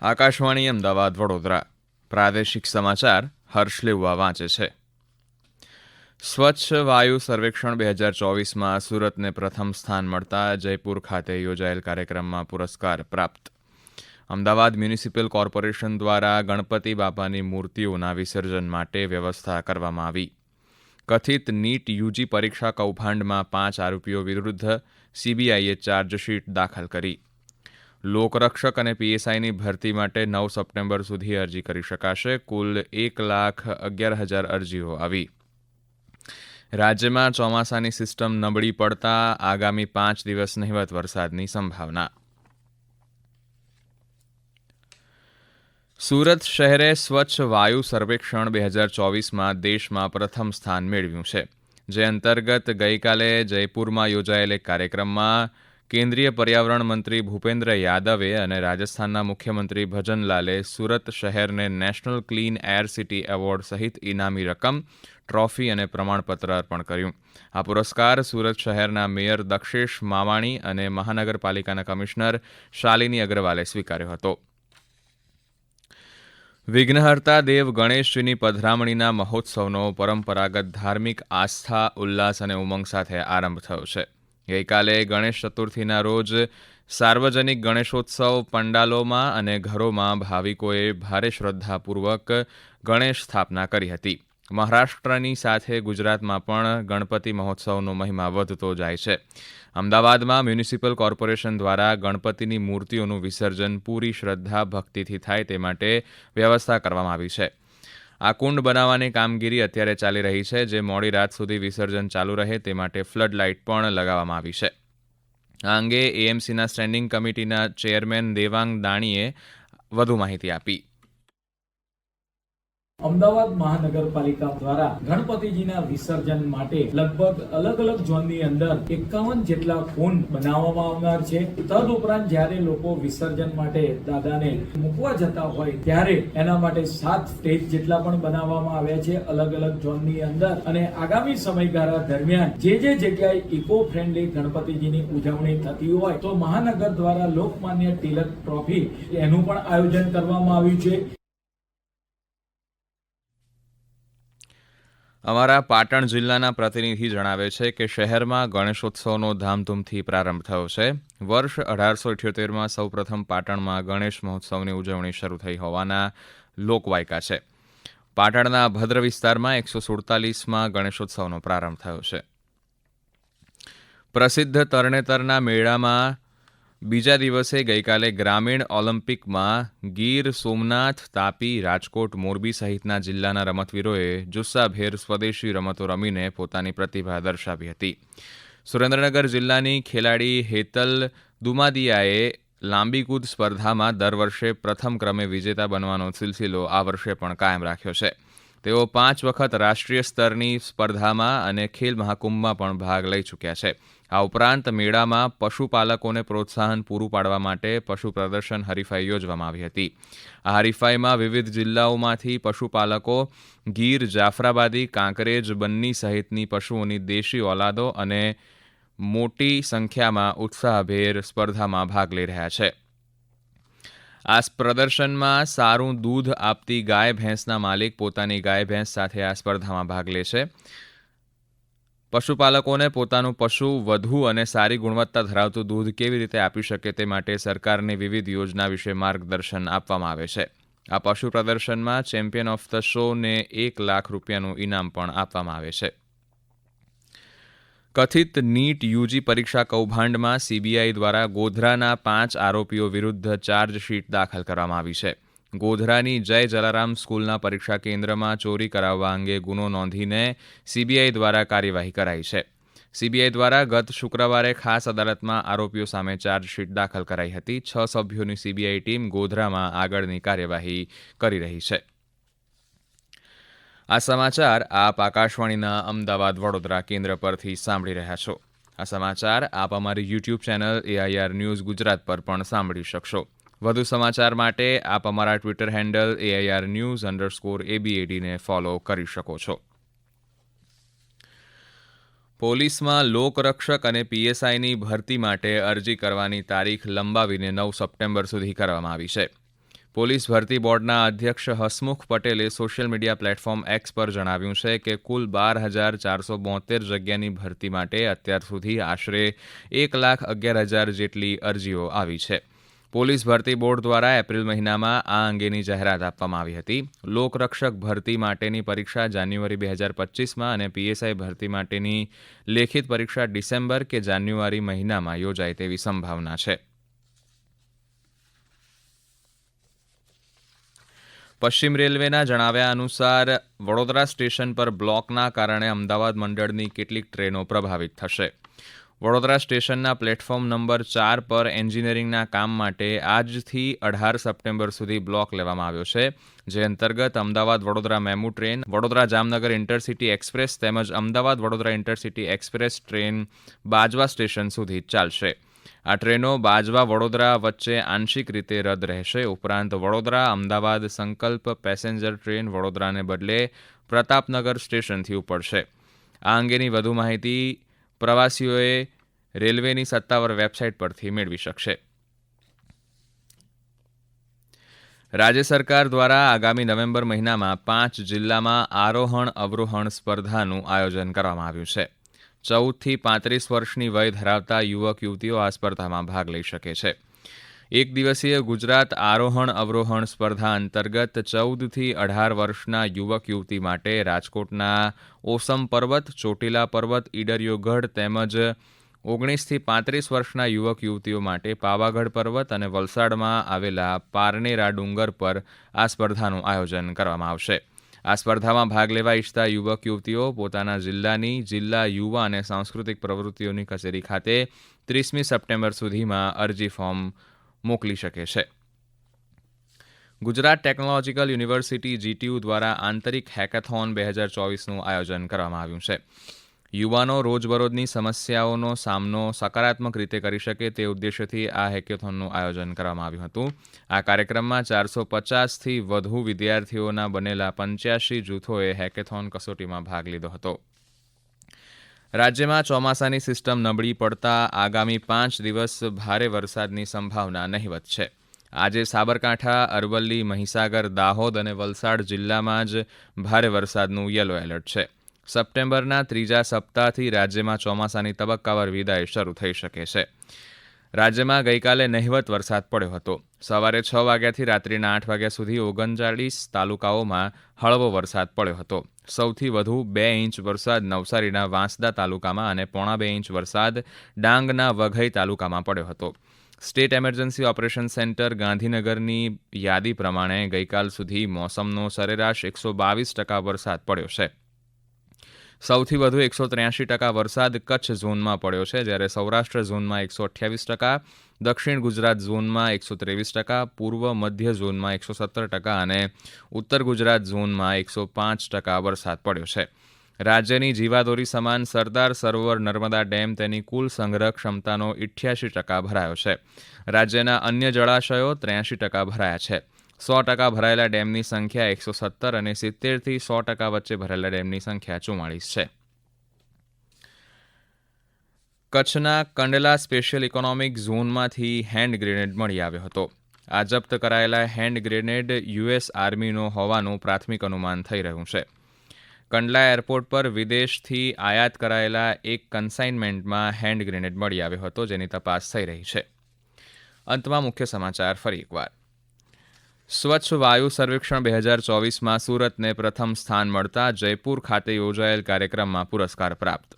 આકાશવાણી અમદાવાદ વડોદરા પ્રાદેશિક સમાચાર હર્ષ લેવા વાંચે છે. સ્વચ્છ વાયુ સર્વેક્ષણ 2024માં સુરતને પ્રથમ સ્થાન મળતા જયપુર ખાતે યોજાયેલ કાર્યક્રમમાં પુરસ્કાર પ્રાપ્ત. અમદાવાદ મ્યુનિસિપલ કોર્પોરેશન દ્વારા ગણપતિ બાપાની મૂર્તિઓના વિસર્જન માટે વ્યવસ્થા કરવામાં આવી. કથિત નીટ યુજી પરીક્ષા કૌભાંડમાં 5 આરોપીઓ વિરુદ્ધ સીબીઆઈએ ચાર્જશીટ દાખલ કરી. લોકરક્ષક અને પીએસઆઈની ભરતી માટે 9 સપ્ટેમ્બર સુધી અરજી કરી શકાશે. કુલ 1,11,000 અરજીઓ આવી. રાજ્યમાં ચોમાસાની સિસ્ટમ નબળી પડતા આગામી 5 દિવસ નહિવત વરસાદની સંભાવના. સુરત શહેરે સ્વચ્છ વાયુ સર્વેક્ષણ 2024માં દેશમાં પ્રથમ સ્થાન મેળવ્યું છે, જે અંતર્ગત ગઈકાલે જયપુરમાં યોજાયેલ એક કાર્યક્રમમાં કેન્દ્રીય પર્યાવરણ મંત્રી ભૂપેન્દ્ર યાદવે અને રાજસ્થાનના મુખ્યમંત્રી ભજનલાલે સુરત શહેરને national clean air city award સહિત ઇનામી રકમ, ટ્રોફી અને પ્રમાણપત્ર અર્પણ કર્યું. આ પુરસ્કાર સુરત શહેરના મેયર દક્ષેશ માવાણી અને મહાનગરપાલિકાના કમિશનર શાલિની અગ્રવાલે સ્વીકાર્યો હતો. વિઘ્નહર્તા દેવ ગણેશજીની પધરામણીના મહોત્સવનો પરંપરાગત ધાર્મિક આસ્થા, ઉલ્લાસ અને ઉમંગ સાથે આરંભ થયો છે. ગઈકાલે ગણેશ ચતુર્થીના રોજ સાર્વજનિક ગણેશોત્સવ પંડાલોમાં અને ઘરોમાં ભાવિકોએ ભારે શ્રદ્ધાપૂર્વક ગણેશ સ્થાપના કરી હતી. મહારાષ્ટ્રની સાથે ગુજરાતમાં પણ ગણપતિ મહોત્સવનો મહિમા વધતો જાય છે. અમદાવાદમાં મ્યુનિસિપલ કોર્પોરેશન દ્વારા ગણપતિની મૂર્તિઓનું વિસર્જન પૂરી શ્રદ્ધા ભક્તિથી થાય તે માટે વ્યવસ્થા કરવામાં આવી છે. આ કુંડ બનાવવાની કામગીરી અત્યારે ચાલી રહી છે, જે મોડી રાત સુધી વિસર્જન ચાલુ રહે તે માટે ફ્લડ લાઇટ પણ લગાવવામાં આવી છે. આ અંગે એએમસીના સ્ટેન્ડિંગ કમિટીના ચેરમેન દેવાંગ દાણીએ વધુ માહિતી આપી. અમદાવાદ મહાનગરપાલિકા દ્વારા ગણપતિજીના વિસર્જન માટે લગભગ અલગ અલગ ઝોનની અંદર 51 જેટલા કુંડ બનાવવામાં આવનાર છે. તદુપરાંત જ્યારે લોકો વિસર્જન માટે દાદાને મૂકવા જતા હોય ત્યારે એના માટે 7 સ્ટેજ જેટલા પણ બનાવવામાં આવ્યા છે અલગ અલગ ઝોનની અંદર. અને આગામી સમયગાળા દરમિયાન જે જગ્યાએ ઇકો ફ્રેન્ડલી ગણપતિજીની ઉજવણી થતી હોય તો મહાનગર દ્વારા લોકમાન્ય તિલક ટ્રોફી એનું પણ આયોજન કરવામાં આવ્યું છે. અમારા પાટણ જિલ્લાના પ્રતિનિધિ જણાવે છે કે શહેરમાં ગણેશોત્સવનો ધામધૂમથી પ્રારંભ થયો છે. વર્ષ 1878માં સૌપ્રથમ પાટણમાં ગણેશ મહોત્સવની ઉજવણી શરૂ થઈ હોવાના લોકવાયકા છે. પાટણના ભદ્ર વિસ્તારમાં 147માં ગણેશોત્સવનો પ્રારંભ થયો છે. પ્રસિદ્ધ તરણેતરના મેળામાં બીજા દિવસે ગઈકાલે ગ્રામીણ ઓલિમ્પિકમાં ગીર, સોમનાથ, તાપી, રાજકોટ, મોરબી સહિતના જિલ્લાના રમતવીરોએ જુસ્સાભેર સ્વદેશી રમતો રમીને પોતાની પ્રતિભા દર્શાવી હતી. સુરેન્દ્રનગર જિલ્લાની ખેલાડી હેતલ દુમાદિયાએ લાંબી કૂદ સ્પર્ધામાં દર વર્ષે પ્રથમ ક્રમે વિજેતા બનવાનો સિલસિલો આ વર્ષે પણ કાયમ રાખ્યો છે. તેઓ 5 વખત રાષ્ટ્રીય સ્તરની સ્પર્ધામાં અને ખેલ મહાકુંભમાં પણ ભાગ લઈ ચૂક્યા છે. આ ઉપરાંત મેળામાં પશુપાલકોને પ્રોત્સાહન પૂરું પાડવા માટે પશુ પ્રદર્શન હરીફાઈ યોજવામાં આવી હતી. આ હરીફાઈમાં વિવિધ જિલ્લાઓમાંથી પશુપાલકો ગીર, જાફરાબાદી, કાંકરેજ, બન્ની સહિતની પશુઓની દેશી ઓલાદો અને મોટી સંખ્યામાં ઉત્સાહભેર સ્પર્ધામાં ભાગ લઈ રહ્યા છે. આ પ્રદર્શનમાં સારું દૂધ આપતી ગાય ભેંસના માલિક પોતાની ગાય ભેંસ સાથે આ સ્પર્ધામાં ભાગ લે છે. પશુપાલકોને પોતાનું પશુ વધુ અને સારી ગુણવત્તા ધરાવતું દૂધ કેવી રીતે આપી શકે તે માટે સરકારની વિવિધ યોજના વિશે માર્ગદર્શન આપવામાં આવે છે. આ પશુ પ્રદર્શનમાં ચેમ્પિયન ઓફ ધ શોને 1 લાખ રૂપિયાનું ઇનામ પણ આપવામાં આવે છે. કથિત નીટ યુજી પરીક્ષા કૌભાંડમાં સીબીઆઈ દ્વારા ગોધરાના 5 આરોપીઓ વિરુદ્ધ ચાર્જશીટ દાખલ કરવામાં આવી છે. ગોધરાની જય જલારામ સ્કૂલના પરીક્ષા કેન્દ્રમાં ચોરી કરાવવા અંગે ગુનો નોંધીને સીબીઆઈ દ્વારા કાર્યવાહી કરાઈ છે. સીબીઆઈ દ્વારા ગત શુક્રવારે ખાસ અદાલતમાં આરોપીઓ સામે ચાર્જશીટ દાખલ કરાઈ હતી. 6 સભ્યોની સીબીઆઈ ટીમ ગોધરામાં આગળની કાર્યવાહી કરી રહી છે. આ સમાચાર આપ આકાશવાણીના અમદાવાદ વડોદરા કેન્દ્ર પરથી સાંભળી રહ્યા છો. આ સમાચાર આપ અમારી YouTube channel AIR news Gujarat પર પણ સાંભળી શકશો. વધુ સમાચાર માટે આપ અમારા ટ્વિટર હેન્ડલ AIR_news_ABAD ને ફોલો કરી શકો છો. પોલીસમાં લોકરક્ષક અને પીએસઆઈની ભરતી માટે અરજી કરવાની તારીખ લંબાવીને 9 સપ્ટેમ્બર સુધી કરવામાં આવી છે. પોલીસ ભરતી બોર્ડના અધ્યક્ષ હસમુખ પટેલે સોશિયલ મીડિયા પ્લેટફોર્મ એક્સ પર જણાવ્યું છે કે કુલ 12,472 જગ્યાની ભરતી માટે અત્યાર સુધી આશરે 1,11,000 જેટલી અરજીઓ આવી છે. પોલીસ ભરતી બોર્ડ દ્વારા એપ્રિલ મહિનામાં આ અંગેની જાહેરાત આપવામાં આવી હતી. લોકરક્ષક ભરતી માટેની પરીક્ષા જાન્યુઆરી 2025માં અને પીએસઆઈ ભરતી માટેની લેખિત પરીક્ષા ડિસેમ્બર કે જાન્યુઆરી મહિનામાં યોજાય તેવી સંભાવના છે. પશ્ચિમ રેલવેના જણાવ્યા અનુસાર વડોદરા સ્ટેશન પર બ્લોકના કારણે અમદાવાદ મંડળની કેટલીક ટ્રેનો પ્રભાવિત થશે. વડોદરા સ્ટેશનના પ્લેટફોર્મ નંબર 4 પર એન્જિનિયરિંગના કામ માટે આજથી 18 સપ્ટેમ્બર સુધી બ્લોક લેવામાં આવ્યો છે, જે અંતર્ગત Ahmedabad Vadodara MEMU train, Vadodara Jamnagar intercity express તેમજ Ahmedabad Vadodara intercity express train Bajwa station સુધી ચાલશે. આ ટ્રેનો બાજવા વડોદરા વચ્ચે આંશિક રીતે રદ રહેશે. ઉપરાંત વડોદરા અમદાવાદ સંકલ્પ પેસેન્જર ટ્રેન વડોદરાને બદલે પ્રતાપનગર સ્ટેશનથી ઉપડશે. આ અંગેની વધુ માહિતી પ્રવાસીઓએ રેલવેની સત્તાવાર વેબસાઇટ પરથી મેળવી શકશે. રાજ્ય સરકાર દ્વારા આગામી નવેમ્બર મહિનામાં 5 જિલ્લામાં આરોહણ અવરોહણ સ્પર્ધાનું આયોજન કરવામાં આવ્યું છે. 14થી 35 વર્ષની વય ધરાવતા યુવક યુવતીઓ આ સ્પર્ધામાં ભાગ લઈ શકે છે. એક દિવસીય ગુજરાત આરોહણ અવરોહણ સ્પર્ધા અંતર્ગત 14થી 18 વર્ષના યુવક યુવતી માટે રાજકોટના ઓસમ પર્વત, ચોટીલા પર્વત, ઈડરિયોગઢ તેમજ 19થી 35 વર્ષના યુવક યુવતીઓ માટે પાવાગઢ પર્વત અને વલસાડમાં આવેલા પારનેરા ડુંગર પર આ સ્પર્ધાનું આયોજન કરવામાં આવશે. આ સ્પર્ધામાં ભાગ લેવા ઈચ્છતા યુવક યુવતીઓ પોતાના જિલ્લાની જિલ્લા યુવા અને સાંસ્કૃતિક પ્રવૃત્તિઓની કચેરી ખાતે 30મી સપ્ટેમ્બર સુધીમાં અરજી ફોર્મ મોકલી શકે છે. ગુજરાત ટેકનોલોજીકલ યુનિવર્સિટી જીટીયુ દ્વારા આંતરિક હેકેથોન 2024નું આયોજન કરવામાં આવ્યું છે. યુવાનો રોજબરોજની સમસ્યાઓનો સામનો સકારાત્મક રીતે કરી શકે તે ઉદ્દેશ્યથી આ હેકેથોનનું આયોજન કરવામાં આવ્યું હતું. આ કાર્યક્રમમાં 450થી વધુ વિદ્યાર્થીઓના બનેલા 85 જૂથોએ હેકેથોન કસોટીમાં ભાગ લીધો હતો. રાજ્યમાં ચોમાસાની સિસ્ટમ નબળી પડતા આગામી 5 દિવસ ભારે વરસાદની સંભાવના નહિવત છે. આજે સાબરકાંઠા, અરવલ્લી, મહીસાગર, દાહોદ અને વલસાડ જિલ્લામાં જ ભારે વરસાદનું યલો એલર્ટ છે. સપ્ટેમ્બરના ત્રીજા સપ્તાહથી રાજ્યમાં ચોમાસાની તબક્કાવાર વિદાય શરૂ થઈ શકે છે. રાજ્યમાં ગઈકાલે નહિવત વરસાદ પડ્યો હતો. સવારે 6 વાગ્યાથી રાત્રિના 8 વાગ્યા સુધી 39 તાલુકાઓમાં હળવો વરસાદ પડ્યો હતો. સૌથી વધુ 2 ઇંચ વરસાદ નવસારીના વાંસદા તાલુકામાં અને 1.5 ઇંચ વરસાદ ડાંગના વઘઈ તાલુકામાં પડ્યો હતો. સ્ટેટ એમરજન્સી ઓપરેશન સેન્ટર ગાંધીનગરની યાદી પ્રમાણે ગઈકાલ સુધી મોસમનો સરેરાશ 122% વરસાદ પડ્યો છે. સૌથી વધુ 183% વરસાદ કચ્છ ઝોનમાં પડ્યો છે, જ્યારે સૌરાષ્ટ્ર ઝોનમાં 128%, દક્ષિણ ગુજરાત ઝોનમાં 123%, પૂર્વ મધ્ય ઝોનમાં 117% અને ઉત્તર ગુજરાત ઝોનમાં 105% વરસાદ પડ્યો છે. રાજ્યની જીવાદોરી સમાન સરદાર સરોવર નર્મદા ડેમ તેની કુલ સંગ્રહ ક્ષમતાનો 88% ભરાયો છે. રાજ્યના અન્ય જળાશયો 83% ભરાયા છે. 100% ભરાયેલા ડેમની સંખ્યા 117 અને 70થી 100% વચ્ચે ભરાયેલા ડેમની સંખ્યા 44 છે. કચ્છના કંડલા સ્પેશિયલ ઇકોનોમિક ઝોનમાંથી હેન્ડ ગ્રેનેડ મળી આવ્યો હતો. આ જપ્ત કરાયેલા હેન્ડ ગ્રેનેડ યુએસ આર્મીનો હોવાનું પ્રાથમિક અનુમાન થઈ રહ્યું છે. કંડલા એરપોર્ટ પર વિદેશથી આયાત કરાયેલા એક કન્સાઇનમેન્ટમાં હેન્ડ ગ્રેનેડ મળી આવ્યો હતો, જેની તપાસ થઈ રહી છે. અંતમાં મુખ્ય સમાચાર ફરી એકવાર. સ્વચ્છ વાયુ સર્વેક્ષણ 2024માં સુરતને પ્રથમ સ્થાન મળતા જયપુર ખાતે યોજાયેલ કાર્યક્રમમાં પુરસ્કાર પ્રાપ્ત.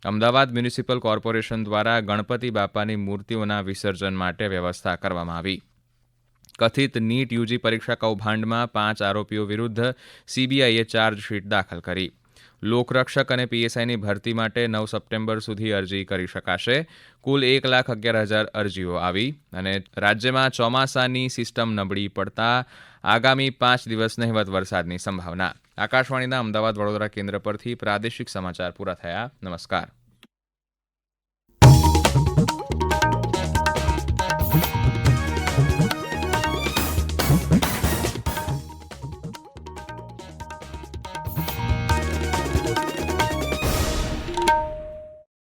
અમદાવાદ મ્યુનિસિપલ કોર્પોરેશન દ્વારા ગણપતિ બાપાની મૂર્તિઓના વિસર્જન માટે વ્યવસ્થા કરવામાં આવી. કથિત નીટ યુજી પરીક્ષા કૌભાંડમાં 5 આરોપીઓ વિરુદ્ધ સીબીઆઈએ ચાર્જશીટ દાખલ કરી. લોકરક્ષક અને પીએસઆઈની ભરતી માટે 9 સપ્ટેમ્બર સુધી અરજી કરી શકાશે. કુલ 1,11,000 અરજીઓ આવી. અને રાજ્યમાં ચોમાસાની સિસ્ટમ નબળી પડતા આગામી 5 દિવસ નહિવત વરસાદની સંભાવના. આકાશવાણીના અમદાવાદ વડોદરા કેન્દ્ર પરથી પ્રાદેશિક સમાચાર પૂરા થયા. નમસ્કાર.